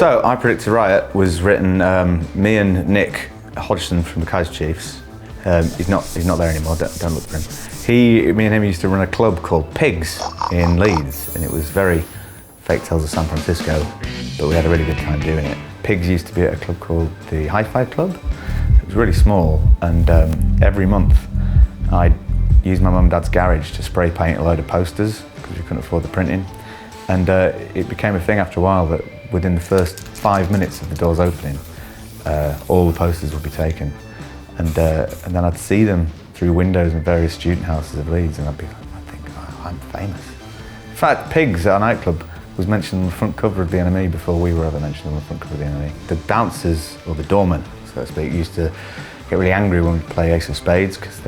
So, I Predict A Riot was written, me and Nick Hodgson from the Kaiser Chiefs. He's not there anymore, don't look for him. Me and him used to run a club called Pigs in Leeds, and it was very fake tales of San Francisco, but we had a really good time doing it. Pigs used to be at a club called the Hi-Fi Club. It was really small, and every month I'd use my mum and dad's garage to spray paint a load of posters, because we couldn't afford the printing. And it became a thing after a while that within the first 5 minutes of the doors opening, all the posters would be taken. And then I'd see them through windows in various student houses of Leeds, and I'd think, oh, I'm famous. In fact, Pigs, our nightclub, was mentioned on the front cover of the NME before we were ever mentioned on the front cover of the NME. The bouncers, or the doormen, so to speak, used to get really angry when we play Ace of Spades, because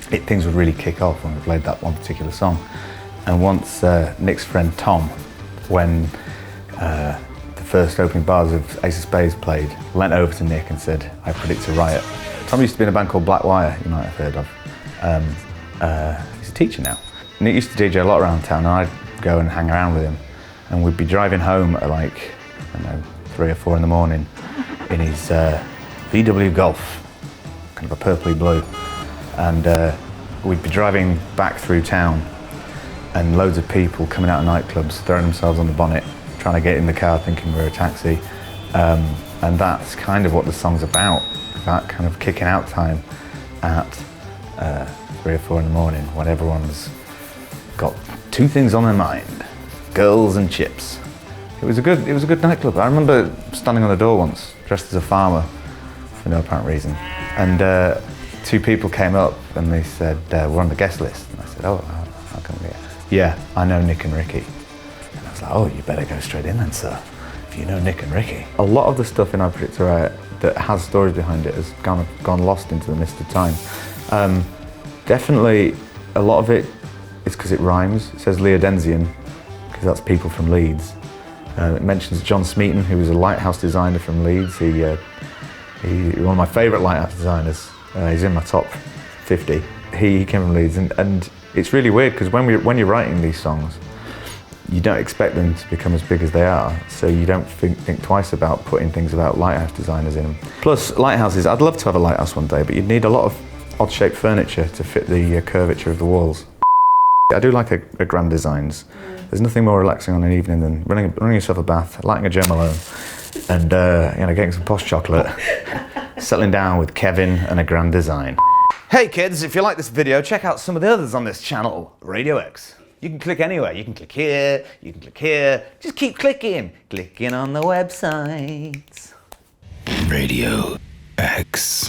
things would really kick off when we played that one particular song. And once Nick's friend Tom, when the first opening bars of Ace of Spades played, leant over to Nick and said, I Predict A Riot. Tom used to be in a band called Black Wire, you might have heard of. He's a teacher now. Nick used to DJ a lot around town, and I'd go and hang around with him. And we'd be driving home at like, I don't know, 3 or 4 in the morning in his VW Golf, kind of a purpley blue. And we'd be driving back through town, and loads of people coming out of nightclubs, throwing themselves on the bonnet, trying to get in the car thinking we're a taxi. And that's kind of what the song's about, that kind of kicking out time at 3 or 4 in the morning when everyone's got 2 things on their mind, girls and chips. It was a good nightclub. I remember standing on the door once, dressed as a farmer for no apparent reason. And 2 people came up and they said, we're on the guest list. And I said, oh, how come we get? Yeah, I know Nick and Ricky. And I was like, oh, you better go straight in then, sir, if you know Nick and Ricky. A lot of the stuff in I Predict A Riot that has stories behind it has gone lost into the mist of time. Definitely, a lot of it is because it rhymes. It says Leodensian, because that's people from Leeds. It mentions John Smeaton, who was a lighthouse designer from Leeds. He's one of my favourite lighthouse designers. He's in my top 50. He came from Leeds, and it's really weird because when you're writing these songs, you don't expect them to become as big as they are, so you don't think twice about putting things about lighthouse designers in them. Plus, lighthouses, I'd love to have a lighthouse one day, but you'd need a lot of odd-shaped furniture to fit the curvature of the walls. I do like a grand designs. There's nothing more relaxing on an evening than running yourself a bath, lighting a Germ alone, and getting some posh chocolate, settling down with Kevin and a grand design. Hey kids, if you like this video, check out some of the others on this channel, Radio X. You can click anywhere. You can click here, you can click here. Just keep clicking on the websites. Radio X.